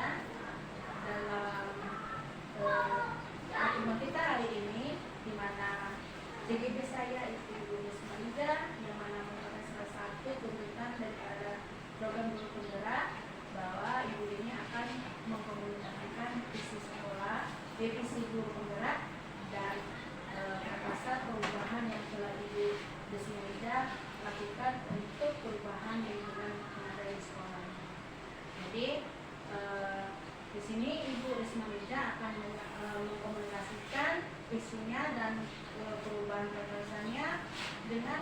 semuanya. Dalam pertemuan kita hari ini, di mana JGB saya itu Ibu Risma Ida, yang mana merupakan salah satu tuntutan daripada program guru penggerak, bahwa Ibu ini akan mengkomunikasikan visi sekolah, visi guru penggerak, dan prakarsa perubahan yang telah Ibu Risma Ida lakukan untuk perubahan lingkungan yang ada di sekolah. Jadi di sini Ibu Risma Ida akan mengkomunikasikan visinya dan perubahan prakarsanya dengan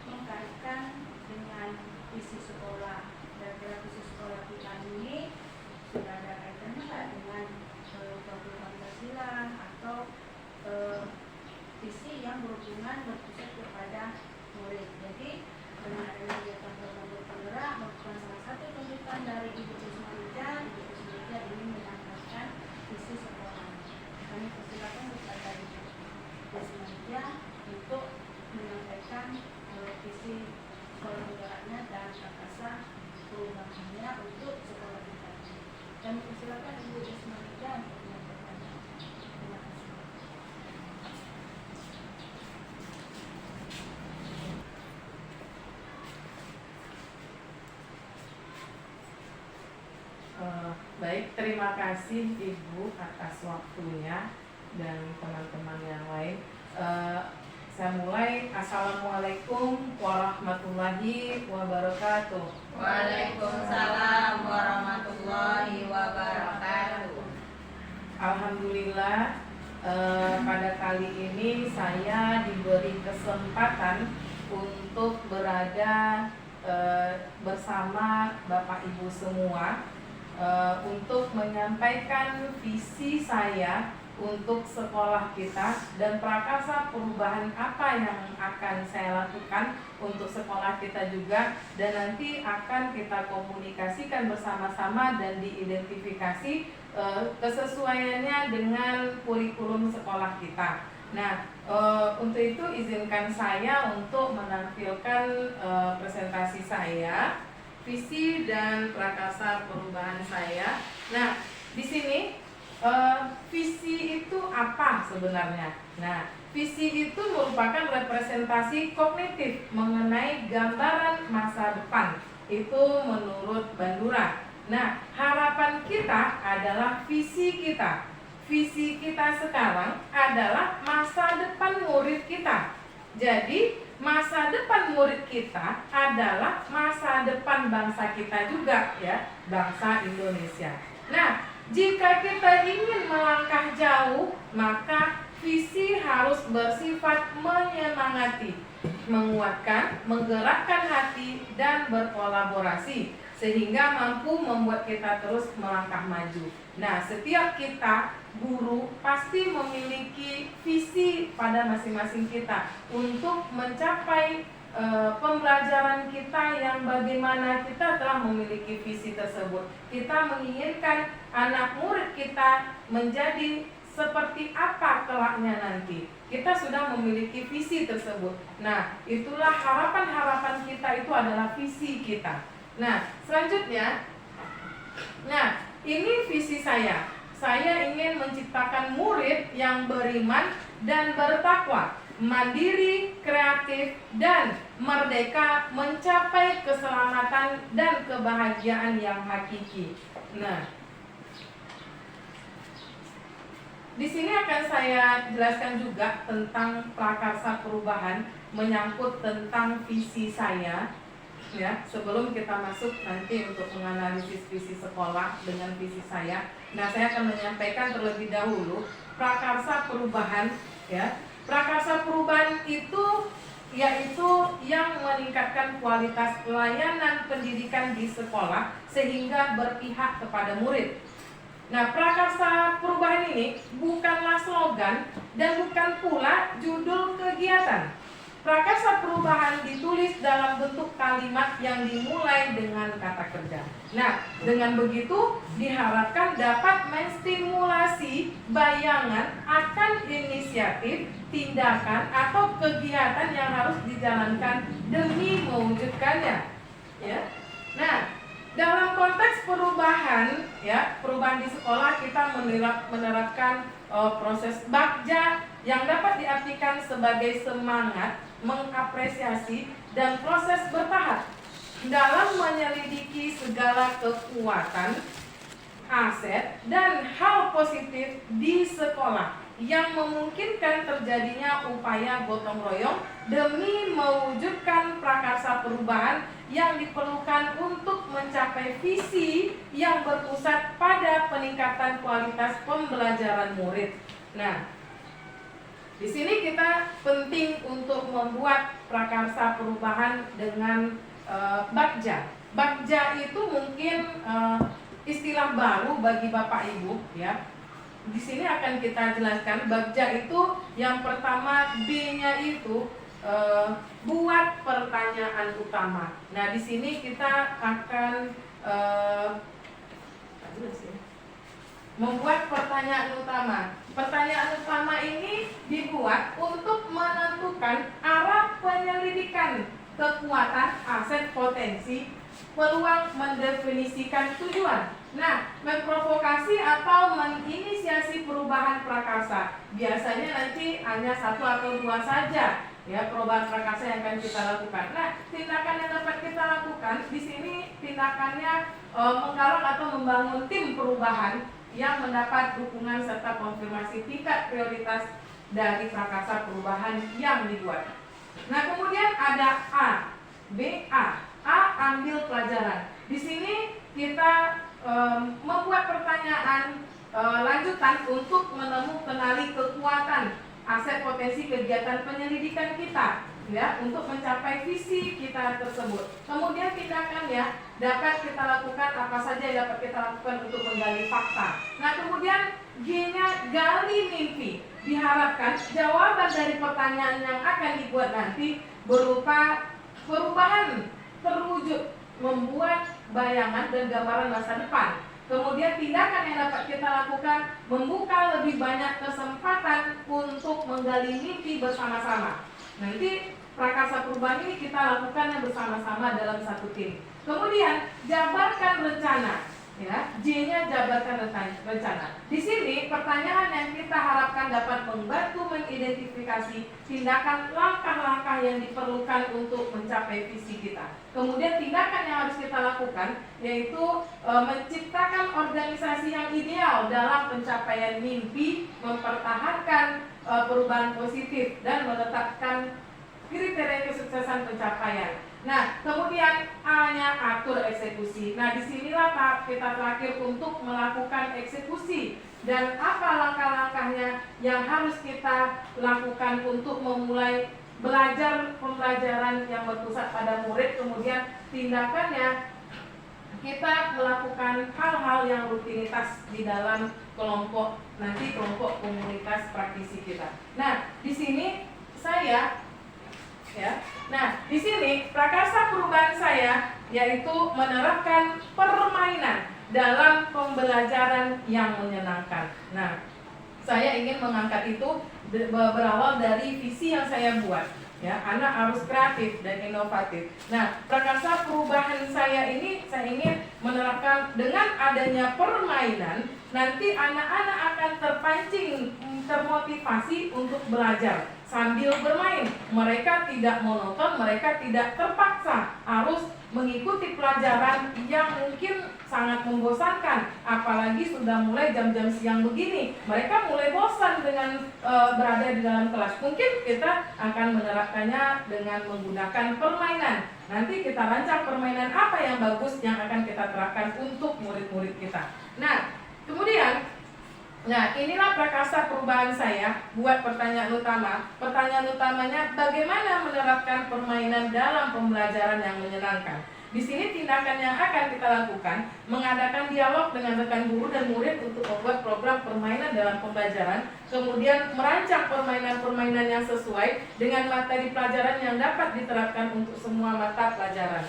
mengkaitkan dengan visi sekolah. Dan visi sekolah kita ini sudah ada kaitannya dengan Undang-Undang Pancasila atau visi yang berpusat kepada murid. Jadi dengan adanya kegiatan program guru penggerak merupakan salah satu tuntutan dari Ibu Risma Ida. Ibu Risma Ida ingin menyampaikan visi sekolah. Kami persilakan kepada Ibu Risma Ida untuk menyampaikan visi sekolah penggeraknya dan prakarsa perubahannya untuk sekolah kita. Kami persilakan Ibu Risma Ida untuk menyampaikannya. Terima kasih. Baik, terima kasih Ibu atas waktunya dan teman-teman yang lain. Saya mulai. Assalamualaikum warahmatullahi wabarakatuh. Waalaikumsalam warahmatullahi wabarakatuh. Alhamdulillah, pada kali ini saya diberi kesempatan untuk berada bersama Bapak Ibu semua untuk menyampaikan visi saya untuk sekolah kita dan prakarsa perubahan apa yang akan saya lakukan untuk sekolah kita juga, dan nanti akan kita komunikasikan bersama-sama dan diidentifikasi kesesuaiannya dengan kurikulum sekolah kita. Nah, untuk itu izinkan saya untuk menampilkan presentasi saya, visi dan prakarsa perubahan saya. Nah, di sini visi itu apa sebenarnya? Nah, visi itu merupakan representasi kognitif mengenai gambaran masa depan. Itu menurut Bandura. Nah, harapan kita adalah visi kita. Visi kita sekarang adalah masa depan murid kita. Jadi, masa depan murid kita adalah masa depan bangsa kita juga, ya, bangsa Indonesia. Nah, jika kita ingin melangkah jauh, maka visi harus bersifat menyemangati, menguatkan, menggerakkan hati, dan berkolaborasi, sehingga mampu membuat kita terus melangkah maju. Nah, setiap kita guru pasti memiliki visi pada masing-masing kita untuk mencapai pembelajaran kita, yang bagaimana kita telah memiliki visi tersebut. Kita menginginkan anak murid kita menjadi seperti apa kelaknya nanti. Kita sudah memiliki visi tersebut. Nah, itulah harapan-harapan kita, itu adalah visi kita. Nah, selanjutnya, nah, ini visi saya. Saya ingin menciptakan murid yang beriman dan bertakwa, mandiri, kreatif, dan merdeka mencapai keselamatan dan kebahagiaan yang hakiki. Nah, di sini akan saya jelaskan juga tentang prakarsa perubahan, menyangkut tentang visi saya. Ya, sebelum kita masuk nanti untuk menganalisis visi sekolah dengan visi saya. Nah, saya akan menyampaikan terlebih dahulu prakarsa perubahan, ya. Prakarsa perubahan itu yaitu yang meningkatkan kualitas pelayanan pendidikan di sekolah sehingga berpihak kepada murid. Nah, prakarsa perubahan ini bukanlah slogan dan bukan pula judul kegiatan. Prakarsa perubahan ditulis dalam bentuk kalimat yang dimulai dengan kata kerja. Nah, dengan begitu diharapkan dapat menstimulasi bayangan akan inisiatif, tindakan, atau kegiatan yang harus dijalankan demi mewujudkannya. Ya. Nah, dalam konteks perubahan, ya, perubahan di sekolah kita menerapkan proses bagja yang dapat diartikan sebagai semangat, mengapresiasi, dan proses bertahap dalam menyelidiki segala kekuatan, aset, dan hal positif di sekolah yang memungkinkan terjadinya upaya gotong royong demi mewujudkan prakarsa perubahan yang diperlukan untuk mencapai visi yang berpusat pada peningkatan kualitas pembelajaran murid. Nah, di sini kita penting untuk membuat prakarsa perubahan dengan bagja. Bagja itu mungkin istilah baru bagi Bapak Ibu, ya. Di sini akan kita jelaskan bagja itu yang pertama B-nya itu buat pertanyaan utama. Nah, di sini kita akan membuat pertanyaan utama. Pertanyaan utama ini dibuat untuk menentukan arah penyelidikan kekuatan, aset, potensi, peluang, mendefinisikan tujuan. Nah, memprovokasi atau menginisiasi perubahan prakarsa. Biasanya nanti hanya 1 atau 2 saja, ya, perubahan prakarsa yang akan kita lakukan. Nah, tindakan yang dapat kita lakukan di sini tindakannya menggarap atau membangun tim perubahan yang mendapat dukungan serta konfirmasi tingkat prioritas dari prakarsa perubahan yang dibuat. Nah, kemudian ada A, B, A. A, ambil pelajaran. Di sini kita membuat pertanyaan lanjutan untuk kenali kekuatan, aset, potensi kegiatan penyelidikan kita, ya, untuk mencapai visi kita tersebut. Kemudian tindakannya dapat kita lakukan apa saja yang dapat kita lakukan untuk menggali fakta. Nah, kemudian G-nya gali mimpi. Diharapkan jawaban dari pertanyaan yang akan dibuat nanti berupa perubahan terwujud, membuat bayangan dan gambaran masa depan. Kemudian tindakan yang dapat kita lakukan membuka lebih banyak kesempatan untuk menggali mimpi bersama-sama. Nanti prakarsa perubahan ini kita lakukannya bersama-sama dalam satu tim. Kemudian jabarkan rencana, ya, J-nya jabarkan rencana. Di sini pertanyaan yang kita harapkan dapat membantu mengidentifikasi tindakan langkah-langkah yang diperlukan untuk mencapai visi kita. Kemudian tindakan yang harus kita lakukan yaitu menciptakan organisasi yang ideal dalam pencapaian mimpi, mempertahankan perubahan positif, dan menetapkan kriteria kesuksesan pencapaian. Nah, kemudian A-nya atur eksekusi. Nah, disinilah tahap kita terakhir untuk melakukan eksekusi dan apa langkah-langkahnya yang harus kita lakukan untuk memulai belajar pembelajaran yang berpusat pada murid. Kemudian tindakannya kita melakukan hal-hal yang rutinitas di dalam kelompok, nanti kelompok komunitas praktisi kita. Nah, di sini saya, ya. Nah, di sini prakarsa perubahan saya yaitu menerapkan permainan dalam pembelajaran yang menyenangkan. Nah, saya ingin mengangkat itu berawal dari visi yang saya buat, ya, anak harus kreatif dan inovatif. Nah, prakarsa perubahan saya ini saya ingin menerapkan dengan adanya permainan, nanti anak-anak akan terpancing, termotivasi untuk belajar sambil bermain. Mereka tidak monoton, mereka tidak terpaksa harus mengikuti pelajaran yang mungkin sangat membosankan. Apalagi sudah mulai jam-jam siang begini, mereka mulai bosan dengan berada di dalam kelas. Mungkin kita akan menerapkannya dengan menggunakan permainan. Nanti kita rancang permainan apa yang bagus yang akan kita terapkan untuk murid-murid kita. Nah, kemudian inilah prakarsa perubahan saya buat pertanyaan utama. Pertanyaan utamanya bagaimana menerapkan permainan dalam pembelajaran yang menyenangkan. Di sini tindakan yang akan kita lakukan mengadakan dialog dengan rekan guru dan murid untuk membuat program permainan dalam pembelajaran. Kemudian merancang permainan-permainan yang sesuai dengan materi pelajaran yang dapat diterapkan untuk semua mata pelajaran.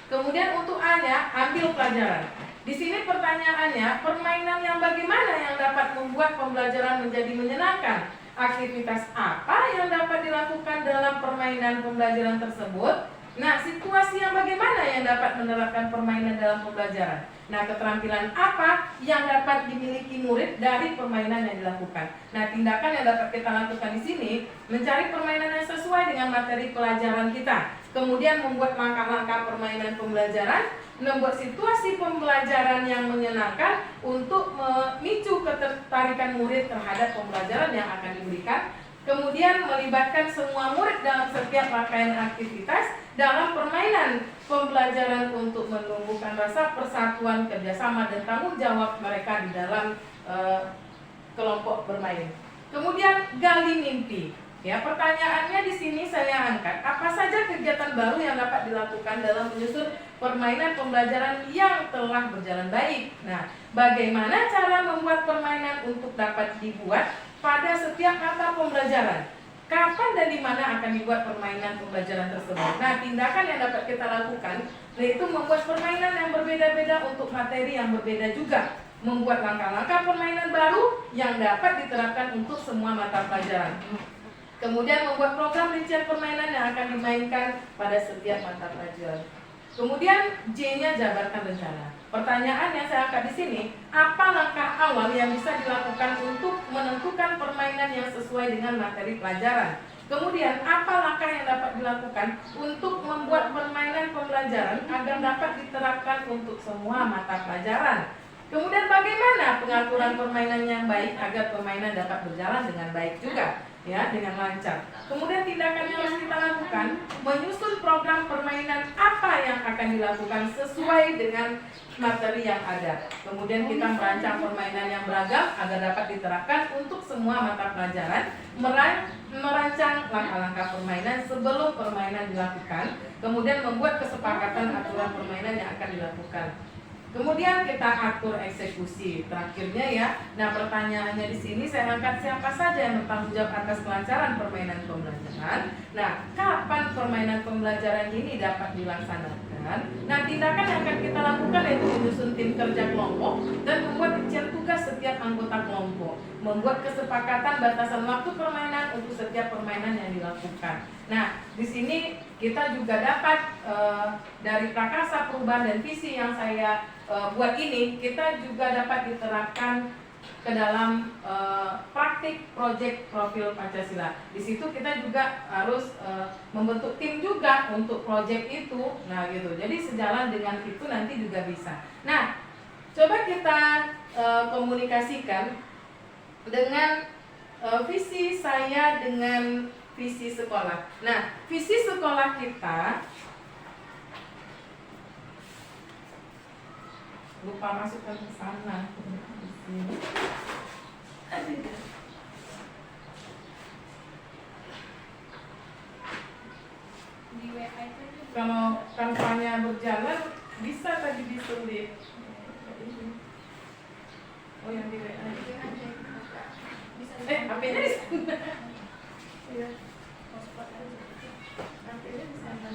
Kemudian untuk A-nya ambil pelajaran. Di sini pertanyaannya, permainan yang bagaimana yang dapat membuat pembelajaran menjadi menyenangkan? Aktivitas apa yang dapat dilakukan dalam permainan pembelajaran tersebut? Nah, situasi yang bagaimana yang dapat menerapkan permainan dalam pembelajaran? Nah, keterampilan apa yang dapat dimiliki murid dari permainan yang dilakukan? Nah, tindakan yang dapat kita lakukan di sini mencari permainan yang sesuai dengan materi pelajaran kita. Kemudian membuat langkah-langkah permainan pembelajaran, membuat situasi pembelajaran yang menyenangkan untuk memicu ketertarikan murid terhadap pembelajaran yang akan diberikan. Kemudian melibatkan semua murid dalam setiap rangkaian aktivitas dalam permainan pembelajaran untuk menumbuhkan rasa persatuan, kerjasama, dan tanggung jawab mereka di dalam kelompok bermain. Kemudian gali mimpi. Ya, pertanyaannya di sini saya angkat, apa saja kegiatan baru yang dapat dilakukan dalam menyusun permainan pembelajaran yang telah berjalan baik? Nah, bagaimana cara membuat permainan untuk dapat dibuat pada setiap mata pembelajaran? Kapan dan di mana akan dibuat permainan pembelajaran tersebut? Nah, tindakan yang dapat kita lakukan yaitu membuat permainan yang berbeda-beda untuk materi yang berbeda juga. Membuat langkah-langkah permainan baru yang dapat diterapkan untuk semua mata pelajaran. Kemudian membuat program rincian permainan yang akan dimainkan pada setiap mata pelajaran. Kemudian J-nya jabarkan rencana. Pertanyaan yang saya angkat di sini, apa langkah awal yang bisa dilakukan untuk menentukan permainan yang sesuai dengan materi pelajaran? Kemudian apa langkah yang dapat dilakukan untuk membuat permainan pembelajaran agar dapat diterapkan untuk semua mata pelajaran? Kemudian bagaimana pengaturan permainan yang baik agar permainan dapat berjalan dengan baik juga, ya, dengan lancar. Kemudian tindakan yang harus kita lakukan, menyusun program permainan apa yang akan dilakukan sesuai dengan materi yang ada. Kemudian kita merancang permainan yang beragam agar dapat diterapkan untuk semua mata pelajaran, merancang langkah-langkah permainan sebelum permainan dilakukan, kemudian membuat kesepakatan aturan permainan yang akan dilakukan. Kemudian kita atur eksekusi. Terakhirnya ya. Nah, pertanyaannya di sini saya angkat, siapa saja yang bertanggung jawab atas kelancaran permainan pembelajaran. Nah, kapan permainan pembelajaran ini dapat dilaksanakan? Nah, tindakan yang akan kita lakukan yaitu menyusun tim kerja kelompok dan membuat rincian tugas setiap anggota kelompok. Membuat kesepakatan batasan waktu permainan untuk setiap permainan yang dilakukan. Nah, di sini kita juga dapat dari prakarsa perubahan dan visi yang saya buat ini, kita juga dapat diterapkan ke dalam praktik proyek profil Pancasila. Di situ kita juga harus membentuk tim juga untuk proyek itu. Nah, gitu. Jadi sejalan dengan itu nanti juga bisa. Nah, coba kita komunikasikan dengan visi saya dengan visi sekolah. Nah, visi sekolah kita, lupa masukkan ke sana. Di WA itu Kalau kampanye berjalan bisa tadi disulit. Oh, yang di WA. HP-nya di sana. Iya. HP-nya di sana.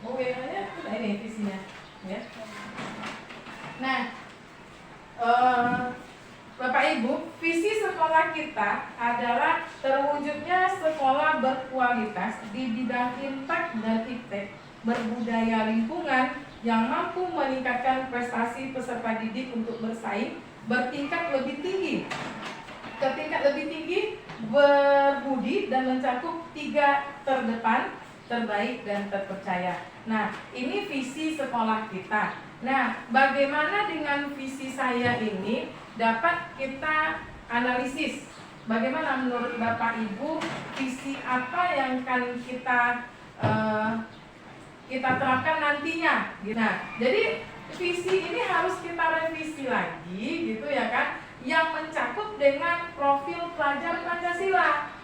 Oh, WA-nya ini visinya, ya. Nah, Bapak Ibu, visi sekolah kita adalah terwujudnya sekolah berkualitas di bidang Intek dan Iptek, berbudaya lingkungan yang mampu meningkatkan prestasi peserta didik untuk bersaing bertingkat lebih tinggi. Ketingkat lebih tinggi, berbudi dan mencakup 3 terdepan, terbaik dan terpercaya. Nah, ini visi sekolah kita. Nah, bagaimana dengan visi saya ini dapat kita analisis? Bagaimana menurut Bapak Ibu visi apa yang akan kita terapkan nantinya? Nah, jadi visi ini harus kita revisi lagi, gitu ya kan? Yang mencakup dengan profil pelajar Pancasila.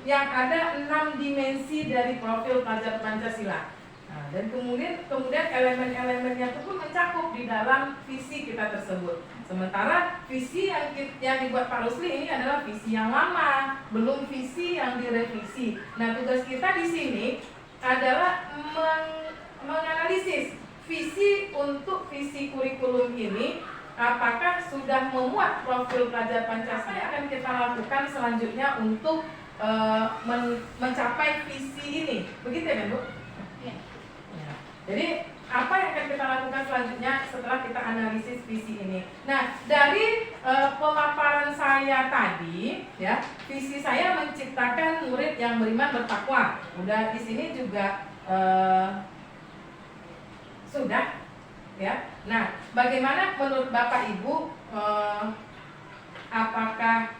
Yang ada 6 dimensi dari profil pelajar Pancasila. Nah, dan kemudian elemen-elemennya itu pun mencakup di dalam visi kita tersebut. Sementara visi yang dibuat Pak Rusli ini adalah visi yang lama, belum visi yang direvisi. Nah, tugas kita di sini adalah menganalisis visi untuk visi kurikulum ini, apakah sudah memuat profil pelajar Pancasila. Akan kita lakukan selanjutnya untuk mencapai visi ini. Begitu ya, Bu? Iya. Ya. Jadi apa yang akan kita lakukan selanjutnya setelah kita analisis visi ini? Nah, dari pemaparan saya tadi, ya, visi saya menciptakan murid yang beriman bertakwa. Udah di sini juga sudah, ya. Nah, bagaimana menurut Bapak Ibu? Apakah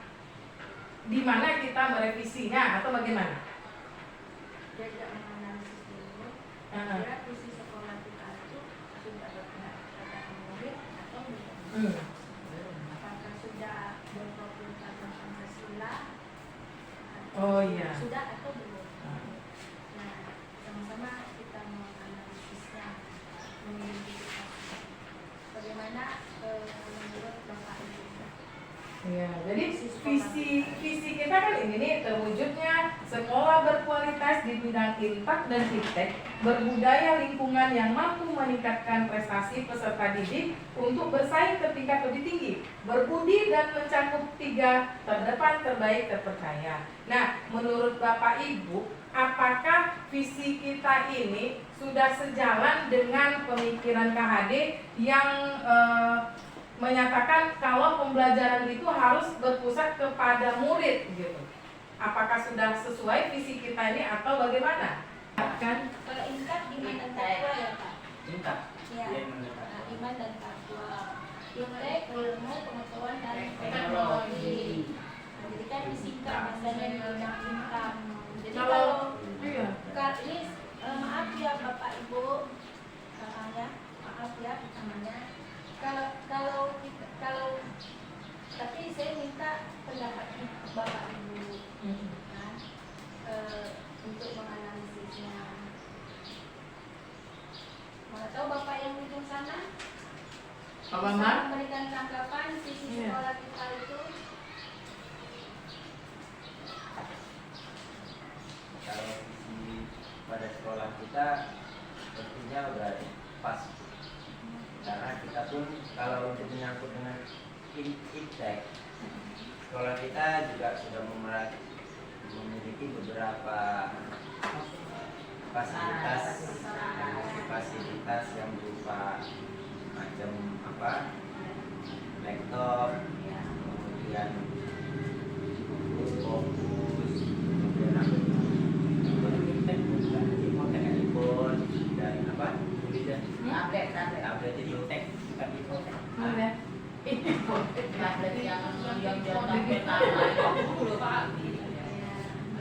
di mana kita merevisinya atau bagaimana? Jajak menganalisis dulu. Aha. Kira visi sekolah kita itu sudah berpihak kepada murid atau belum? Apakah sudah berfokus pada Pancasila? Oh iya. Sudah atau belum? Nah, sama-sama kita menganalisisnya, mengidentifikasi. Bagaimana menurut Bapak Ibu? Ya, jadi visi kita kan ini nih, terwujudnya sekolah berkualitas di bidang Intak dan Iptek, berbudaya lingkungan yang mampu meningkatkan prestasi peserta didik untuk bersaing ke tingkat lebih tinggi, berbudi dan mencakup 3 terdepan, terbaik, terpercaya. Nah, menurut Bapak Ibu, apakah visi kita ini sudah sejalan dengan pemikiran KHD yang menyatakan kalau pembelajaran itu harus berpusat kepada murid gitu? Apakah sudah sesuai visi kita ini atau bagaimana? Kan? Kalau Intak iman dan takwa ya Pak? Intak. Ya. Nah, iman dan takwa. Iptek ilmu, pengetahuan dan teknologi. Nah, jadi kan disingkat bahasanya di bidang Intak. Jadi kalau Iya. ini maaf ya Bapak Ibu, maaf ya namanya. Kalau tapi saya minta pendapat Bapak Ibu kan, untuk menganalisisnya. Mana tahu Bapak yang di ujung sana Pak bisa Bambang? memberikan tanggapan visi Iya. sekolah kita itu. Kalau visi pada sekolah kita tentunya udah pas, karena kita pun kalau untuk menyangkut dengan Iptek, sekolah kita juga sudah memiliki beberapa fasilitas yang berupa macam apa, laptop, kemudian fokus, kemudian handphone dan apa, kemudian tablet Iptek, bukan Iptek. Mana? Tablet yang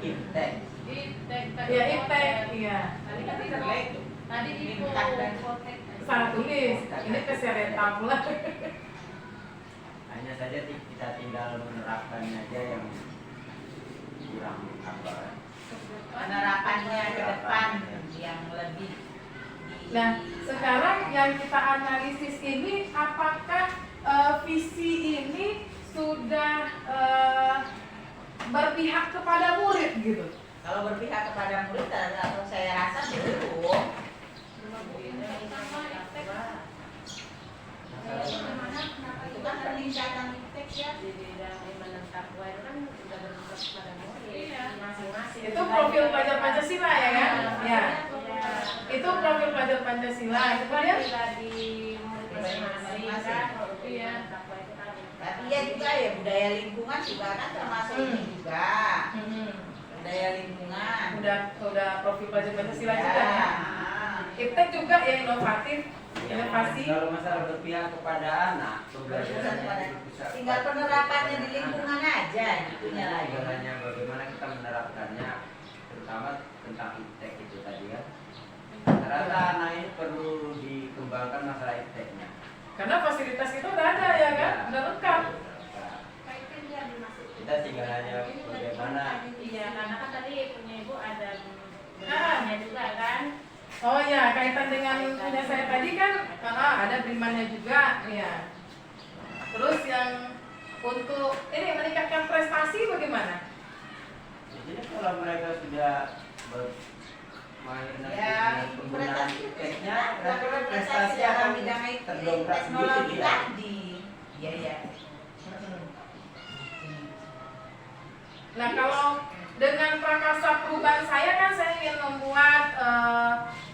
Iptek. Ya, Iptek, iya. Tadi info Salah tulis. Ini keseretan pula. Hanya saja kita tinggal menerapkannya aja yang kurang apa. penerapannya ke depan yang lebih Nah, sekarang yang kita analisis ini apakah visi ini sudah berpihak kepada murid gitu? kalau berpihak kepada murid atau saya rasa belum. Itu kan peningkatan Iptek ya. Itu profil pelajar Pancasila ya kan? Ya. Itu profil pelajar Pancasila. Kemudian Tapi ya juga ya budaya lingkungan juga kan termasuk ini juga. Budaya lingkungan. udah profil pelajar Pancasila Ya. juga ya. Iptek juga ya inovatif, inovasi. Kalau masalah berpihak kepada anak, pembelajaran Tinggal penerapannya di lingkungan aja gitunya lagi. Hanya bagaimana kita menerapkannya, terutama tentang Iptek itu tadi kan. Ternyata anak ini perlu dikembangkan masalah Ipteknya. Karena fasilitas kita udah ada ya kan? Udah lengkap. Kita tinggal hanya bagaimana. Iya, karena kan tadi punya ibu ada berimannya juga kan. Oh ya, kaitan dengan punya saya tadi kan ada berimannya juga ya. Terus yang untuk ini meningkatkan prestasi bagaimana? Jadi kalau mereka sudah bermain Ya, dengan penggunaan Ipteknya, prestasi prestasi dalam akan bidang terdongkrak teknologi sendiri ya. tadi. Iya, iya. Nah kalau dengan prakarsa perubahan saya kan saya ingin membuat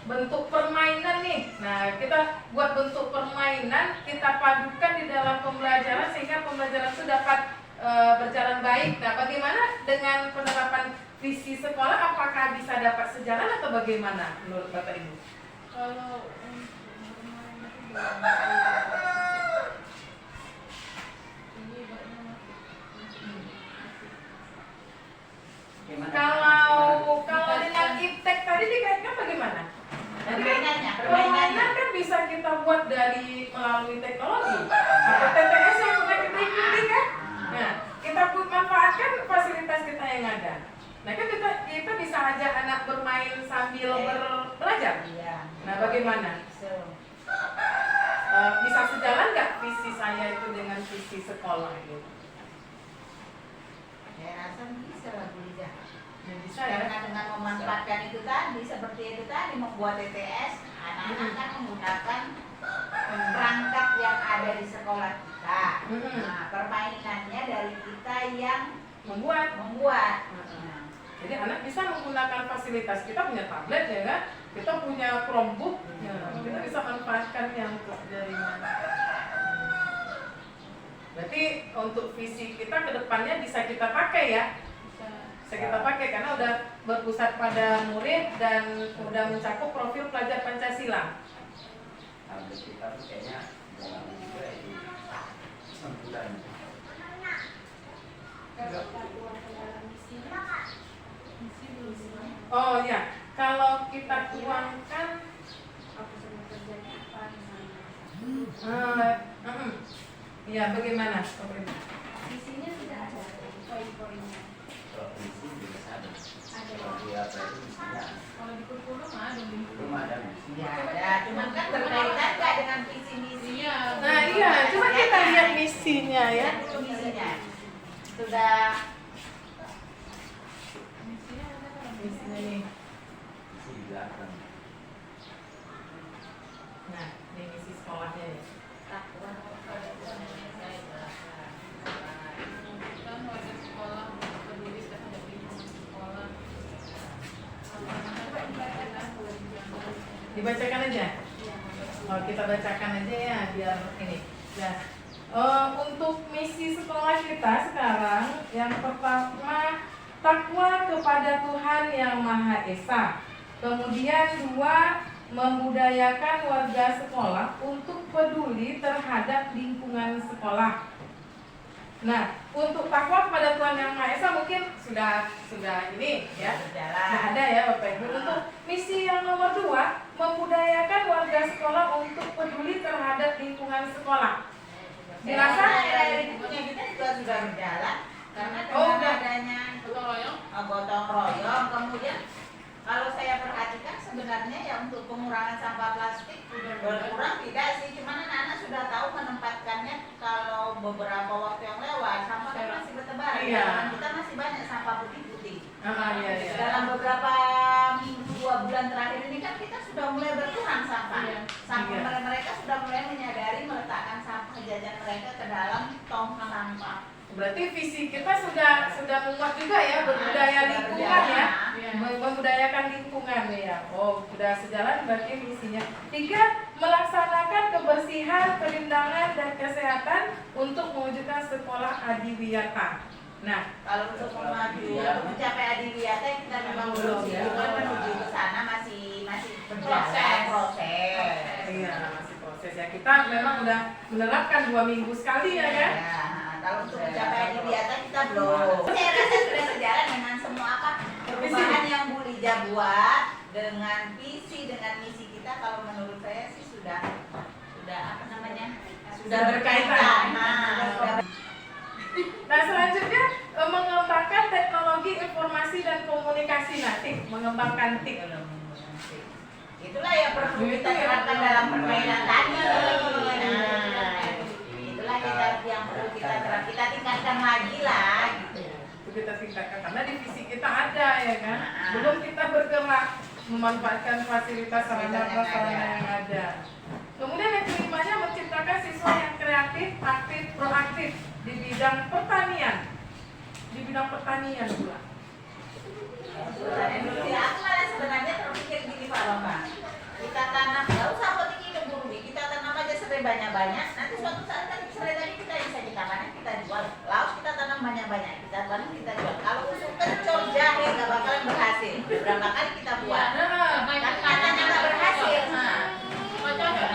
bentuk permainan nih. Nah, kita buat bentuk permainan, kita padukan di dalam pembelajaran sehingga pembelajaran itu dapat berjalan baik. Nah, bagaimana dengan penerapan visi sekolah? Apakah bisa dapat sejalan atau bagaimana menurut Bapak Ibu? Kalau untuk bermain itu ini Gimana? Kalau dengan iptek tadi dikaitkan bagaimana? Permainan kan bisa kita buat dari melalui teknologi atau TTS yang sudah kita ikuti kan. Nah, kita manfaatkan fasilitas kita yang ada. Nah, kan kita bisa ajak anak bermain sambil belajar. Iya. Nah, bagaimana? Bisa sejalan nggak visi saya itu dengan visi sekolah gitu? Saya rasa bisa lah Bu Liza. Ya, bisa ya. Karena dengan memanfaatkan itu tadi, seperti itu tadi, membuat TTS, anak-anak kan menggunakan perangkat yang ada di sekolah kita. Nah, permainannya dari kita yang Membuat. Nah, Jadi anak bisa menggunakan fasilitas, kita punya tablet ya kan, kita punya Chromebook, ya, kita bisa manfaatkan yang untuk jaringan. Berarti untuk visi kita ke depannya bisa kita pakai ya, bisa kita pakai karena udah berpusat pada murid dan udah mencakup profil pelajar Pancasila. Tablet kita tuh kayaknya dalam juga itu sempuran. Oh ya, kalau kita tuangkan ya bagaimana? Visinya sudah ada poin-poinnya. Kalau misi juga ada. Ada. Kalau di apa itu misinya Kalau di kurikulum ada belum ada misi. ya ada, cuman kan berkaitan nggak dengan visi misinya. Nah iya, coba kita lihat misinya ya. Misinya sudah misinya ada kan? Misinya nih. Misi di belakang. Nah, ini misi sekolahnya nih. Kita mau ada sekolah peduli terhadap lingkungan sekolah. Dibacakan aja. Oh, kita bacakan aja ya biar ini. Nah, untuk misi sekolah kita sekarang yang pertama takwa kepada Tuhan Yang Maha Esa. Kemudian 2, membudayakan warga sekolah untuk peduli terhadap lingkungan sekolah. Nah, untuk takwa kepada Tuhan Yang Maha Esa mungkin sudah ini ya. berjalan. Nah, ada ya Bapak Ibu. Untuk misi yang nomor 2, membudayakan warga sekolah untuk peduli terhadap lingkungan sekolah. Dirasa Akhir-akhir ini punya kita juga sudah berjalan karena dengan udah. adanya Gotong royong. gotong royong, kemudian kalau saya perhatikan sebenarnya ya untuk pengurangan sampah plastik berkurang tidak sih, cuman anak-anak sudah tahu menempatkannya. Kalau beberapa waktu yang lewat sampah kan masih bertebaran. Iya. Karena kita masih banyak sampah putih-putih. iya. Dalam beberapa minggu 2 bulan terakhir ini kan kita sudah mulai berkurang sampah. Iya. Sampah mereka sudah mulai menyadari meletakkan sampah jajan mereka ke dalam tong sampah. Berarti visi kita sudah memuat juga ya berbudaya lingkungan ya. Membudayakan lingkungan ya. Oh, sudah sejalan berarti misinya. 3, melaksanakan kebersihan, penindakan dan kesehatan untuk mewujudkan sekolah adiwiyata. Nah, Kalau untuk mencapai adiwiyata kita memang belum sih, cuman menuju ke sana masih proses. iya masih proses ya. Kita memang udah menerapkan 2 minggu sekali ya kan. Ya, kalau untuk mencapai adiwiyata kita belum. Saya rasa sudah sejalan dengan semua perubahan yang Bu Liza buat dengan visi dengan misi kita. Kalau menurut saya sih sudah apa namanya? Sudah berkaitan. Nah, selanjutnya mengembangkan teknologi informasi dan komunikasi. Nah, TIK, mengembangkan TIK. Itulah yang perlu kita terapkan dalam permainan tadi. Nah, itulah yang perlu kita terapkan. Kita tingkatkan lagi lah gitu. Itu kita tingkatkan karena di visi kita ada ya kan. Belum kita bergerak memanfaatkan fasilitas sarana yang ada. Kemudian yang kelimanya menciptakan siswa yang kreatif, aktif, proaktif di bidang pertanian. Di bidang pertanian pula. banyak-banyak, nanti suatu saat kan serai tadi kita panen, kita jual. Laos kita tanam banyak-banyak, kita panen, kita jual. Kalau usul kencur jahe nggak bakalan berhasil. Berapa kali kita buat, tapi katanya nggak berhasil.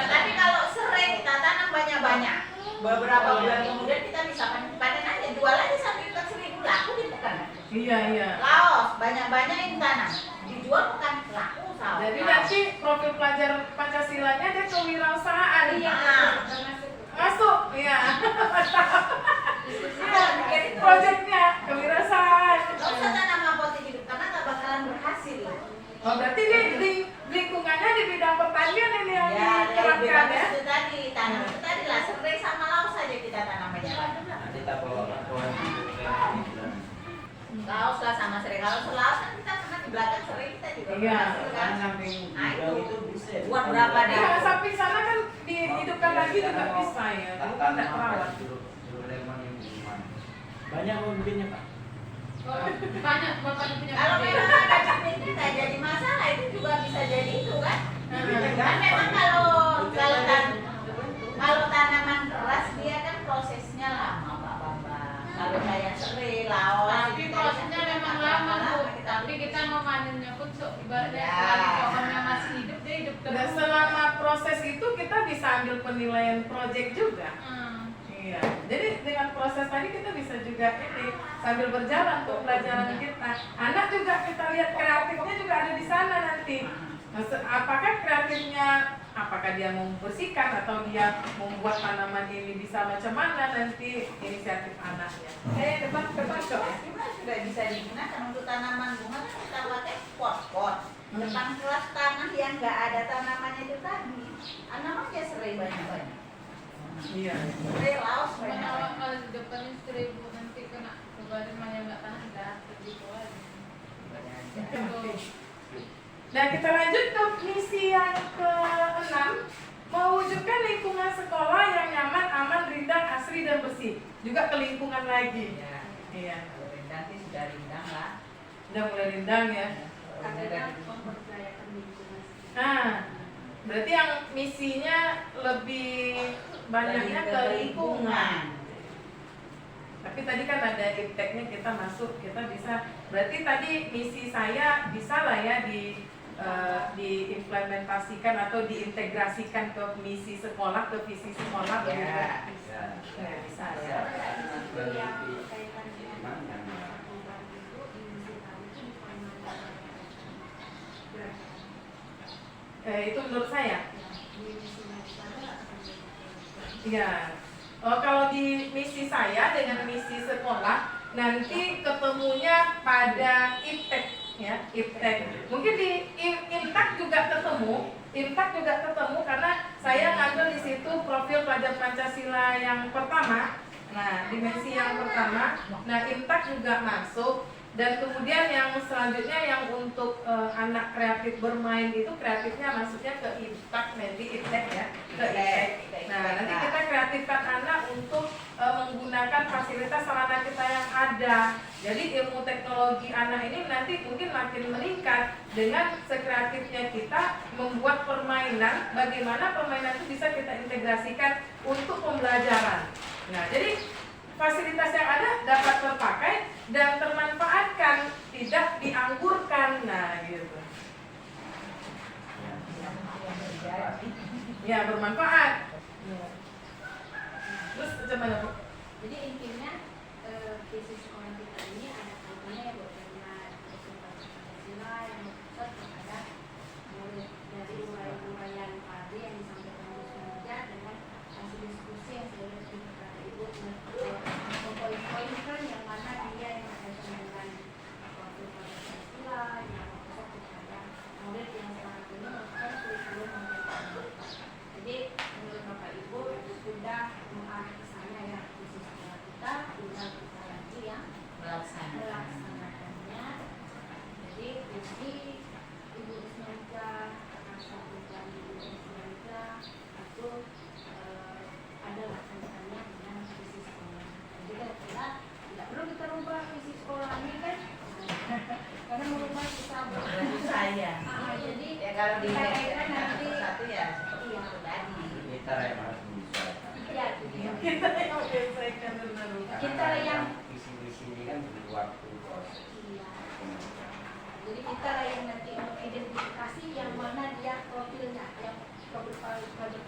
Tapi kalau serai kita tanam banyak-banyak, beberapa bulan kemudian kita bisa panen aja, jual aja sampai 1.000 laku di pekan. Iya. Laos banyak-banyak yang tanam, dijual pekan laku. Jadi nanti profil pelajar Pancasilanya dia kewirausahaan. Iya. Masuk, iya. Proyeknya kewirausahaan. Nggak usah tanam apotek hidup karena nggak bakalan berhasil. Oh, berarti di lingkungannya di bidang pertanian ini yang Ya, dari diterapkan ya? itu tadi, tanam itu tadi lah, serai sama laos saja kita tanam banyak. Nanti kita bawa laporan Laos lah sama serai. Kalau laos kan kita pernah di belakang serai kita juga Iya. berhasil kan. samping Nah, itu bisa. buat berapa deh? Iya, samping sana kan dihidupkan lagi juga bisa ya. Jadi kan tidak terawat. Jeruk lemon yang gimana? Banyak pemimpinnya Pak. Banyak bapak punya Kalau ide. memang ada pemimpin nggak jadi masalah, itu juga bisa jadi itu kan. Kan memang kalau tanaman keras dia kan prosesnya lama Pak Bambang. Kalau kayak serai, laos, Tapi itu prosesnya kan memang berapa lama Bu. kita Tapi kita memanennya pun ibaratnya Ya. selagi pohonnya masih hidup dia hidup Dan terus. selama proses itu kita bisa ambil penilaian proyek juga. Iya. Jadi dengan proses tadi kita bisa juga ini sambil berjalan tuh pelajaran kita. Anak juga kita lihat kreatifnya juga ada di sana nanti. Apakah kreatifnya, apakah dia membersihkan atau dia membuat tanaman ini bisa macam mana nanti inisiatif anaknya. Depan kok ya. sudah bisa digunakan untuk tanaman bunga kan kita pakai pot. Depan kelas tanah yang nggak ada tanamannya itu tadi, tanaman dia serai banyak-banyak. Iya. Serai laos Karena banyak-banyak. kalau di depannya 1.000 nanti kena kebadan yang nggak tahan dah begitu aja. Nah, kita lanjut ke misi yang ke-6, mewujudkan lingkungan sekolah yang nyaman, aman, rindang, asri, dan bersih. Juga ke lingkungan lagi. Iya. Kalau rindang sih sudah rindang lah. Udah mulai rindang ya. Karena memperdayakan lingkungan. Nah, berarti yang misinya lebih banyaknya ke lingkungan. Tapi tadi kan ada ipteknya kita masuk, kita bisa. Berarti tadi misi saya bisa lah ya diimplementasikan atau diintegrasikan ke misi sekolah, ke visi sekolah begitu. Ya. Ya, bisa ya. Yang berkaitan dengan lingkungan itu, industri tani itu bukan Itu menurut saya. di misinya itu ada Iya. Kalau di misi saya dengan misi sekolah nanti ketemunya pada iptek ya, iptek. Mungkin di imtak juga ketemu karena saya ngambil di situ profil pelajar Pancasila yang pertama. Nah, dimensi yang pertama. Nah, imtak juga masuk. Dan kemudian yang selanjutnya yang untuk anak kreatif bermain itu kreatifnya maksudnya ke imtak, nanti iptek ya, ke iptek. Nah, nanti kita kreatifkan anak untuk menggunakan fasilitas sarana kita yang ada. Jadi ilmu teknologi anak ini nanti mungkin makin meningkat dengan sekreatifnya kita membuat permainan. Bagaimana permainan itu bisa kita integrasikan untuk pembelajaran. Nah, jadi fasilitas yang ada dapat terpakai dan termanfaatkan, tidak dianggurkan. Nah, gitu. Ya, bermanfaat. Terus bagaimana, Bu? Jadi intinya visi sekolah kita ini ada kaitannya ya buat dengan Pancasila yang berpusat kepada mulai dari uraian tadi yang disampaikan Bu Sunja dengan hasil diskusi yang sudah diberikan kepada Ibu poin-poin kan yang mana dia yang berkaitan dengan profil Pancasila yang berpusat kepada murid yang saat ini melakukan kurikulum Pancasila. Jadi menurut Bapak Ibu sudah mengarah ke sana ya. Kita yang menyelesaikan dan meneruskan. Kita yang visi-visi ini kan butuh waktu proses. iya. Jadi kita lah yang nanti mengidentifikasi yang mana dia profilnya, yang project